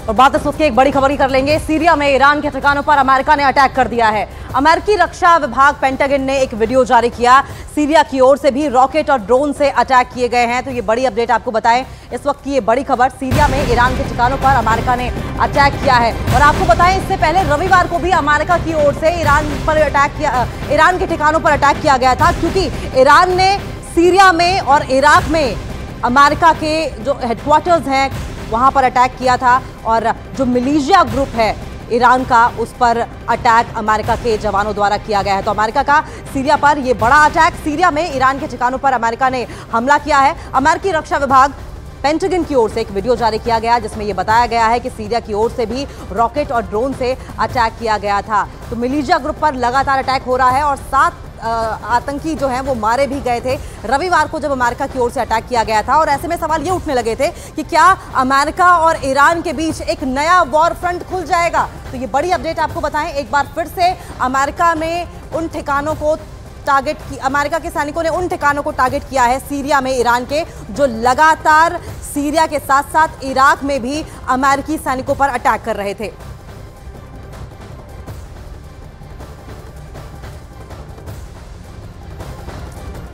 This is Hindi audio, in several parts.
और बात इस वक्त की एक बड़ी खबर की कर लेंगे। सीरिया में ईरान के ठिकानों पर अमेरिका ने अटैक कर दिया है। अमेरिकी रक्षा विभाग पेंटागन ने एक वीडियो जारी किया। सीरिया की ओर से भी रॉकेट और ड्रोन से अटैक किए गए हैं। तो ये बड़ी अपडेट आपको बताएं, इस वक्त की ये बड़ी खबर, सीरिया में ईरान के ठिकानों पर अमेरिका ने अटैक किया है। और आपको बताएं, इससे पहले रविवार को भी अमेरिका की ओर से ईरान के ठिकानों पर अटैक किया गया था, क्योंकि ईरान ने सीरिया में और इराक में अमेरिका के जो हेडक्वार्टर्स हैं वहां पर अटैक किया था। और जो मिलिशिया ग्रुप है ईरान का, उस पर अटैक अमेरिका के जवानों द्वारा किया गया है। तो अमेरिका का सीरिया पर यह बड़ा अटैक, सीरिया में ईरान के ठिकानों पर अमेरिका ने हमला किया है। अमेरिकी रक्षा विभाग पेंटागन की ओर से एक वीडियो जारी किया गया, जिसमें यह बताया गया है कि सीरिया की ओर से भी रॉकेट और ड्रोन से अटैक किया गया था। तो मिलिशिया ग्रुप पर लगातार अटैक हो रहा है और 7 आतंकी जो हैं वो मारे भी गए थे रविवार को, जब अमेरिका की ओर से अटैक किया गया था। और ऐसे में सवाल ये उठने लगे थे कि क्या अमेरिका और ईरान के बीच एक नया वॉर फ्रंट खुल जाएगा। तो ये बड़ी अपडेट आपको बताएं, एक बार फिर से अमेरिका में उन ठिकानों को टारगेट की, अमेरिका के सैनिकों ने उन ठिकानों को टारगेट किया है सीरिया में ईरान के, जो लगातार सीरिया के साथ साथ इराक में भी अमेरिकी सैनिकों पर अटैक कर रहे थे।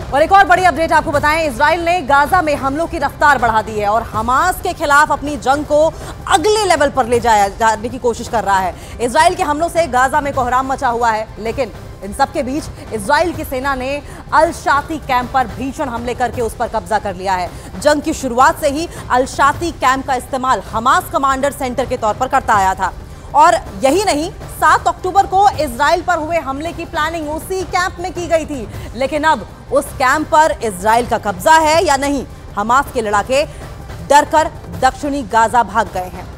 और एक और बड़ी अपडेट आपको बताएं, इजराइल ने गाजा में हमलों की रफ्तार बढ़ा दी है और हमास के खिलाफ अपनी जंग को अगले लेवल पर ले जाने की कोशिश कर रहा है। इजराइल के हमलों से गाजा में कोहराम मचा हुआ है, लेकिन इन सबके बीच इजराइल की सेना ने अल शाती कैंप पर भीषण हमले करके उस पर कब्जा कर लिया है। जंग की शुरुआत से ही अल शाती कैंप का इस्तेमाल हमास कमांडर सेंटर के तौर पर करता आया था। और यही नहीं, 7 अक्टूबर को इजराइल पर हुए हमले की प्लानिंग उसी कैंप में की गई थी। लेकिन अब उस कैंप पर इजराइल का कब्जा है या नहीं, हमास के लड़ाके डरकर दक्षिणी गाजा भाग गए हैं।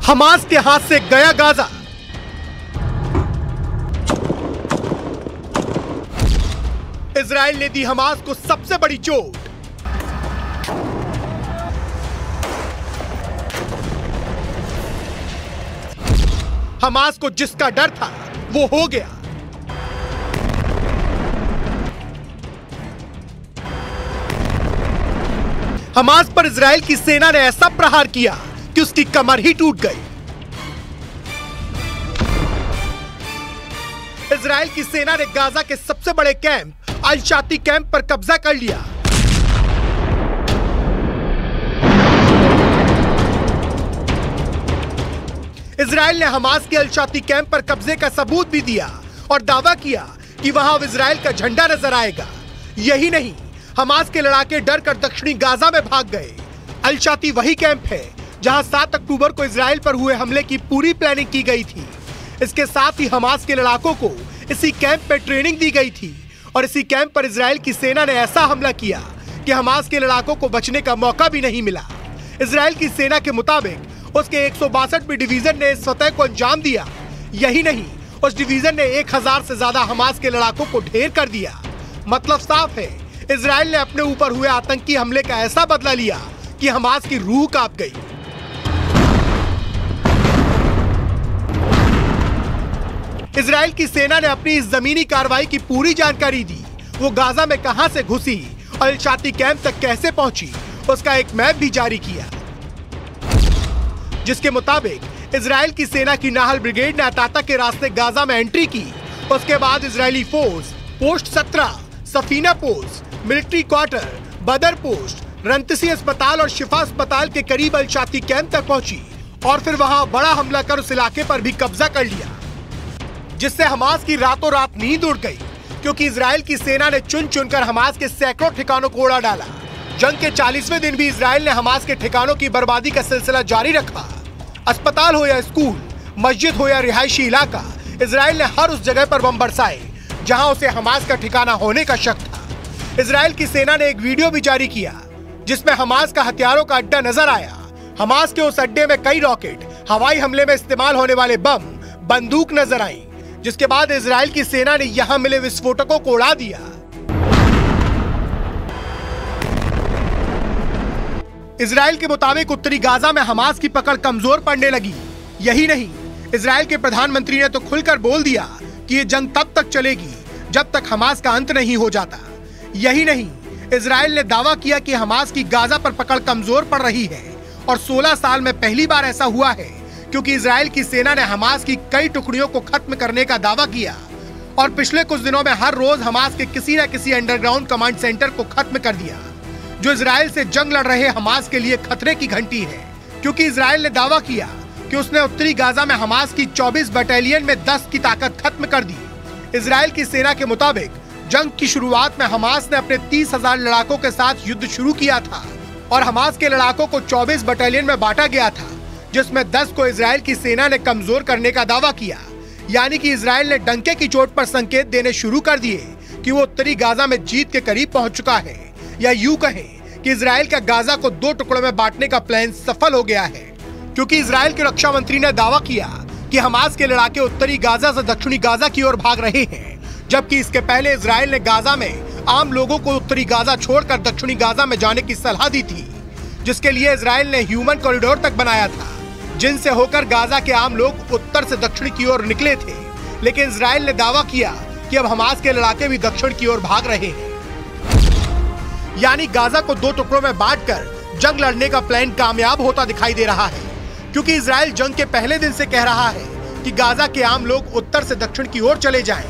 हमास के हाथ से गया गाजा। इजराइल ने दी हमास को सबसे बड़ी चोट। हमास को जिसका डर था वो हो गया। हमास पर इजराइल की सेना ने ऐसा प्रहार किया कि उसकी कमर ही टूट गई। इजराइल की सेना ने गाजा के सबसे बड़े कैंप अल शाती कैंप पर कब्जा कर लिया। इजराइल ने हमास के अल शाती कैंप पर कब्जे का सबूत भी दिया और दावा किया कि वहां अब इजराइल का झंडा नजर आएगा। यही नहीं, हमास के लड़ाके डर कर दक्षिणी गाजा में भाग गए। अल शाती वही कैंप है जहां 7 अक्टूबर को इजराइल पर हुए हमले की पूरी प्लानिंग की गई थी। इसके साथ ही हमास के लड़ाकों को इसी कैंप में ट्रेनिंग दी गई थी और इसी कैंप पर इजराइल की सेना ने ऐसा हमला किया कि हमास के लड़ाकों को बचने का मौका भी नहीं मिला। इजराइल की सेना के मुताबिक उसके 162वीं डिवीजन ने इस फतह को अंजाम दिया। यही नहीं, उस डिवीजन ने 1000 से ज्यादा हमास के लड़ाकों को ढेर कर दिया। मतलब साफ है, इजराइल ने अपने ऊपर हुए आतंकी हमले का ऐसा बदला लिया कि हमास की रूह कांप गई। इजराइल की सेना ने अपनी इस जमीनी कार्रवाई की पूरी जानकारी दी। वो गाजा में कहां से घुसी और अल शाती कैंप तक कैसे पहुंची, उसका एक मैप भी जारी किया, जिसके मुताबिक इजराइल की सेना की नाहल ब्रिगेड ने अताता के रास्ते गाजा में एंट्री की। उसके बाद Israeli force post 17, Safina post, military quarter, बदर पोस्ट, रंतसी अस्पताल और शिफा अस्पताल के करीब अल शाती कैंप तक पहुंची और फिर वहां बड़ा हमला कर उस इलाके पर भी कब्जा कर लिया, जिससे हमास की रातों रात नींद उड़ गई, क्योंकि इजराइल की सेना ने चुन चुनकर हमास के सैकड़ों ठिकानों को उड़ा डाला। जंग के 40वें दिन भी इजराइल ने हमास के ठिकानों की बर्बादी का सिलसिला जारी रखा। अस्पताल हो या स्कूल, मस्जिद हो या रिहायशी इलाका, इजराइल ने हर उस जगह पर बम बरसाए जहां उसे हमास का ठिकाना होने का शक था। इजराइल की सेना ने एक वीडियो भी जारी किया जिसमें हमास का हथियारों का अड्डा नजर आया। हमास के उस अड्डे में कई रॉकेट, हवाई हमले में इस्तेमाल होने वाले बम, बंदूक नजर आई, जिसके बाद इजराइल की सेना ने यहां मिले विस्फोटकों को उड़ा दिया। इजराइल के मुताबिक उत्तरी गाजा में हमास की पकड़ कमजोर पड़ने लगी। यही नहीं, इजराइल के प्रधानमंत्री ने तो खुलकर बोल दिया कि ये जंग तब तक चलेगी जब तक हमास का अंत नहीं हो जाता। यही नहीं, इजराइल ने दावा किया कि हमास की गाजा पर पकड़ कमजोर पड़ रही है और 16 साल में पहली बार ऐसा हुआ है, क्योंकि इजराइल की सेना ने हमास की कई टुकड़ियों को खत्म करने का दावा किया और पिछले कुछ दिनों में हर रोज हमास के किसी न किसी अंडरग्राउंड कमांड सेंटर को खत्म कर दिया, जो इजराइल से जंग लड़ रहे हमास के लिए खतरे की घंटी है। क्योंकि इजराइल ने दावा किया कि उसने उत्तरी गाजा में हमास की 24 बटालियन में 10 की ताकत खत्म कर दी। इजराइल की सेना के मुताबिक जंग की शुरुआत में हमास ने अपने 30,000 लड़ाकों के साथ युद्ध शुरू किया था और हमास के लड़ाकों को 24 बटालियन में बांटा गया था, जिसमें 10 को इजराइल की सेना ने कमजोर करने का दावा किया। यानी कि इजराइल ने डंके की चोट पर संकेत देने शुरू कर दिए कि वो उत्तरी गाजा में जीत के करीब पहुंच चुका है, या यूं कहें कि इजराइल का गाजा को 2 टुकड़ों में बांटने का प्लान सफल हो गया है। क्योंकि इजराइल के रक्षा मंत्री ने दावा किया कि हमास के लड़ाके उत्तरी गाजा से दक्षिणी गाजा की ओर भाग रहे हैं, जबकि इसके पहले इजराइल ने गाजा में आम लोगों को उत्तरी गाजा छोड़कर दक्षिणी गाजा में जाने की सलाह दी थी, जिसके लिए इजराइल ने ह्यूमन कॉरिडोर तक बनाया था, जिनसे होकर गाजा के आम लोग उत्तर से दक्षिण की ओर निकले थे। लेकिन इजराइल ने दावा किया कि अब हमास के लड़ाके भी दक्षिण की ओर भाग रहे हैं। यानी गाजा को 2 टुकड़ों में बांटकर जंग लड़ने का प्लान कामयाब होता दिखाई दे रहा है, क्योंकि इजराइल जंग के पहले दिन से कह रहा है कि गाजा के आम लोग उत्तर से दक्षिण की ओर चले जाएं।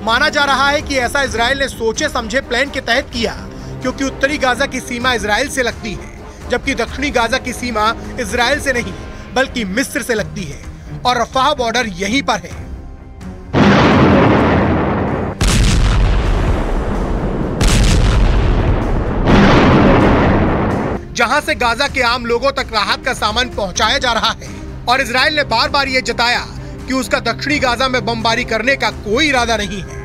माना जा रहा है कि ऐसा इजराइल ने सोचे समझे प्लान के तहत किया, क्योंकि उत्तरी गाजा की सीमा इजराइल से लगती है, जबकि दक्षिणी गाजा की सीमा इजराइल से नहीं बल्कि मिस्र से लगती है और रफाह बॉर्डर यहीं पर है। जहां से गाजा के आम लोगों तक राहत का सामान पहुंचाया जा रहा है और इजराइल ने बार बार ये जताया कि उसका दक्षिणी गाजा में बमबारी करने का कोई इरादा नहीं है।